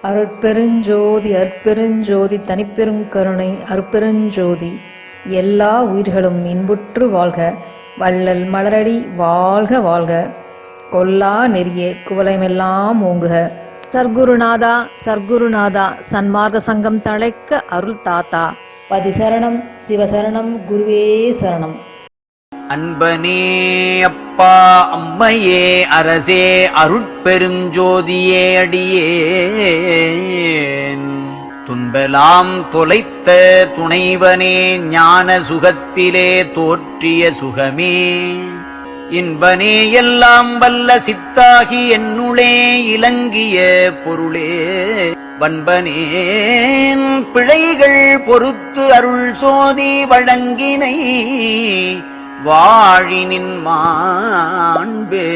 அருட்பெருஞ்சோதி அற்பெருஞ்சோதி தனிப்பெருங்கருணை அருட்பெருஞ்சோதி. எல்லா உயிர்களும் இன்புற்று வாழ்க, வள்ளல் மலரடி வாழ்க வாழ்க, கொல்லா நெறியே குவலைமெல்லாம் ஓங்குக. சர்க்குருநாதா சர்க்குருநாதா, சன்மார்க்க சங்கம் தழைக்க அருள் தாத்தா. பதிசரணம் சிவசரணம் குருவே சரணம். அன்பனே அப்பா அம்மையே அரசே அருட்பெருஞ்சோதியே அடியேன் துன்பலாம் தொலைத்த துணைவனே ஞான சுகத்திலே தோற்றிய சுகமே இன்பனே எல்லாம் வல்ல சித்தாகி என்னுளே இலங்கிய பொருளே வன்பனேன் பிழைகள் பொறுத்து அருள் சோதி வழங்கினை வாழினின் மாண்பே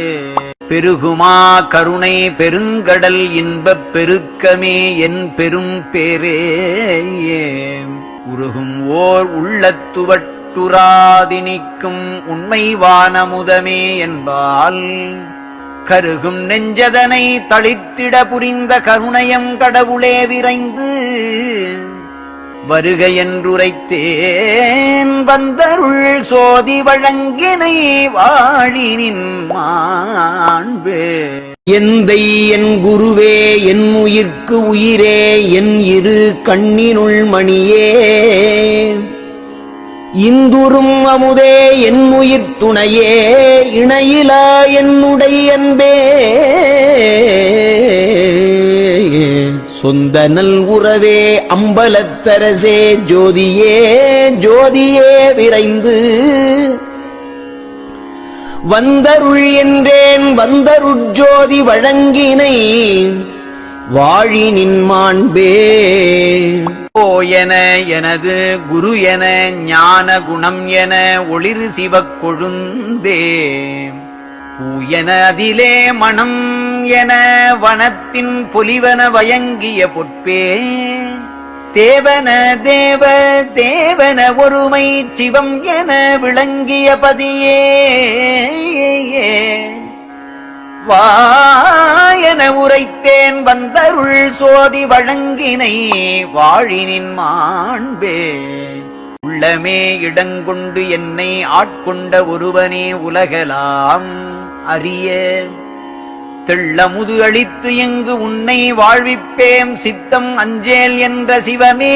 பெருகுமா கருணை பெருங்கடல் இன்பப் பெருக்கமே என் பெரும் பேரே உருகும் ஓர் உள்ளத்துவட்டுராதினிக்கும் உண்மை வானமுதமே என்பால் கருகும் நெஞ்சதனை தளித்திட புரிந்த கருணையம் கடவுளே விரைந்து வருக என்றுரைத்தேன் வந்தருள் சோதி வழங்கினை வாழினின் மாண்பே எந்தை என் குருவே என் உயிர்க்கு உயிரே என் இரு கண்ணினுள் மணியே இந்துரும் அமுதே என் உயிர் துணையே இணையிலா என்னுடைய அன்பே சொந்த நல் உறவே அம்பலத்தரசே ஜோதியே ஜோதியே விரைந்து வந்தருள் என்றேன் வந்தருட்ஜோதி வழங்கினை வாழினின் மாண்பே ஓ என எனது குரு என ஞான குணம் என ஒளிரு சிவக் கொழுந்தே பூயன அதிலே மணம் என வனத்தின் பொலிவன வயங்கிய பொற்பே தேவன தேவ தேவன ஒருமை சிவம் என விளங்கிய பதியே வாயன உரைத்தேன் வந்தருள் சோதி வழங்கினை வாழினின் மாண்பே உள்ளமே இடங்கொண்டு என்னை ஆட்கொண்ட ஒருவனே உலகலாம் அறிய தெள்ளமுது அளித்து எங்கு உன்னை வாழ்விப்பேம் சித்தம் அஞ்சேல் என்ற சிவமே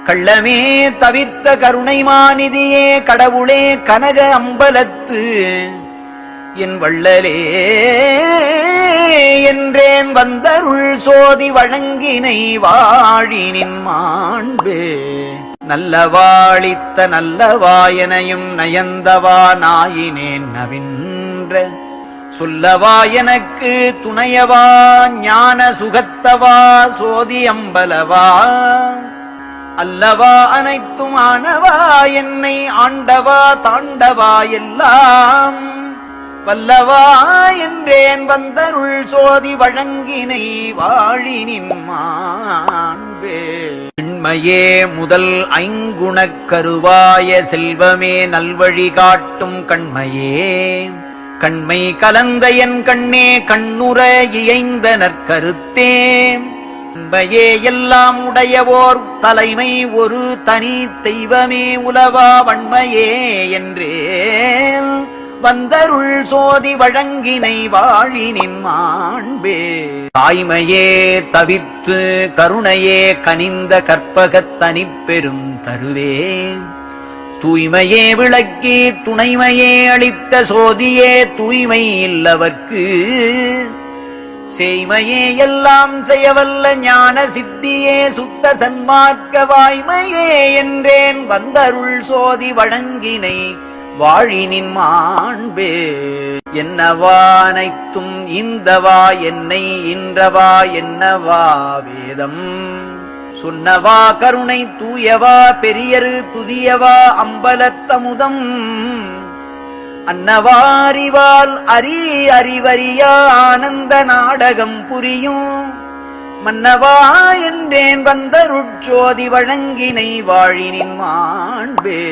கள்ளமே தவிர்த்த கருணை மாநிதியே கடவுளே கனக அம்பலத்து என் வள்ளலே என்றேன் வந்தருள் சோதி வழங்கினை வாழினின் மாண்பே நல்லவாளித்த நல்லவாயனையும் நயந்தவா நாயினேன் நவின்ற சொல்லவா எனக்கு துணையவா ஞான சுகத்தவா சோதி அம்பலவா அல்லவா அனைத்தும் ஆனவா என்னை ஆண்டவா தாண்டவா எல்லாம் வல்லவா என்றேன் வந்தருள் சோதி வழங்கினை வாழினின் மாண்பே உண்மையே முதல் ஐங்குணக் கருவாய செல்வமே நல்வழி காட்டும் கண்மையே கண்மை கலந்த என் கண்ணே கண்ணுற இயைந்த நற்கருத்தே அன்பையே எல்லாம் உடையவோர் தலைமை ஒரு தனி தெய்வமே உலவா வன்மையே என்றே வந்தருள் சோதி வழங்கினை வாழினின் மாண்பே தாய்மையே தவிர்த்து கருணையே கனிந்த கற்பகத் தனிப்பெரும் தருவே தூய்மையே விளக்கி துணைமையே அளித்த சோதியே தூய்மை இல்லவர்க்கு செய்மையே எல்லாம் செய்யவல்ல ஞான சித்தியே சுத்த சன்மார்க்க வாய்மையே என்றேன் வந்தருள் சோதி வழங்கினை வாழினின் மாண்பே என்னவா அனைத்தும் இந்தவா என்னை இன்றவா என்னவா வேதம் சொன்னவா கருணை தூயவா பெரியரு துதியவா அம்பலத்தமுதம் அன்னவா அறிவால் அறிவறியா ஆனந்த நாடகம் புரியும் மன்னவா என்றேன் வந்தருட்சோதி வழங்கினை வாழினின் மாண்பே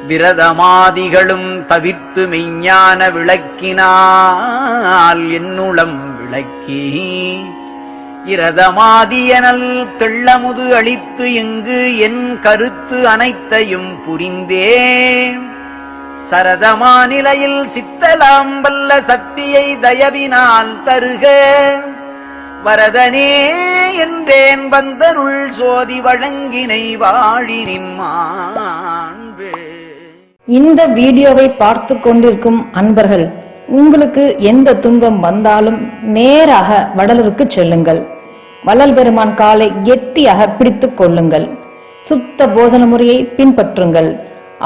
விரதமாதிகளும் தவிர்த்து மெய்ஞான விளக்கினால் என்னுளம் விளக்கி இரதமாதியனல் தெள்ளமுது அளித்து இங்கு என் கருத்து அனைத்தையும் புரிந்தே சரதமா நிலையில் சித்தலாம் வல்ல சக்தியை தயவினால் தருக வரதனே என்றேன் வந்தருள் சோதி வழங்கினை வாழினின் மாண்பு. இந்த வீடியோவை பார்த்து கொண்டிருக்கும் அன்பர்கள், உங்களுக்கு எந்த துன்பம் வந்தாலும் நேராக வடலூருக்கு செல்லுங்கள். வள்ளல் பெருமான் காலை கெட்டியாக பிடித்துக் கொள்ளுங்கள். சுத்த போஜன முறையை பின்பற்றுங்கள்.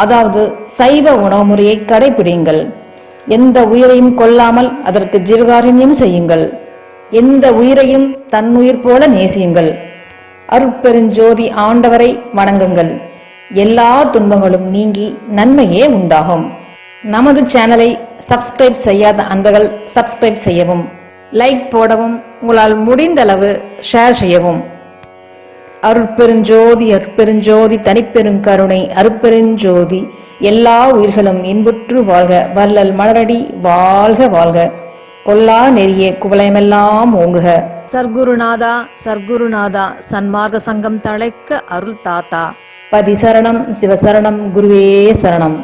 அதாவது சைவ உணவு முறையை கடைபிடிங்கள். எந்த உயிரையும் கொல்லாமல் அதற்கு ஜீவகாருண்யம் செய்யுங்கள். எந்த உயிரையும் தன்னுயிர் போல நேசியுங்கள். அருட்பெருஞ்சோதி ஆண்டவரை வணங்குங்கள். எல்லா துன்பங்களும் நீங்கி நன்மையே உண்டாகும். நமது சேனலை சப்ஸ்கிரைப் செய்யாத அன்பர்கள் சப்ஸ்கிரைப் செய்யவும், லைக் போடவும், உங்களால் முடிந்தளவு ஷேர் செய்யவும். அருட்பெருஞ்சோதி அருட்பெருஞ்சோதி தனிப்பெருங்கருணை அருட்பெருஞ்சோதி எல்லா உயிர்களும் இன்புற்று வாழ்க. வள்ளல் மலரடி வாழ்க வாழ்க. கொல்லா நெறிய குவளையமெல்லாம் ஓங்குக. சர்க்குருநாதா சர்க்குருநாதா சன்மார்க்க சங்கம் தழைக்க அருள் தாத்தா. பதிசரணம் சிவசரணம் குருவே சரணம்.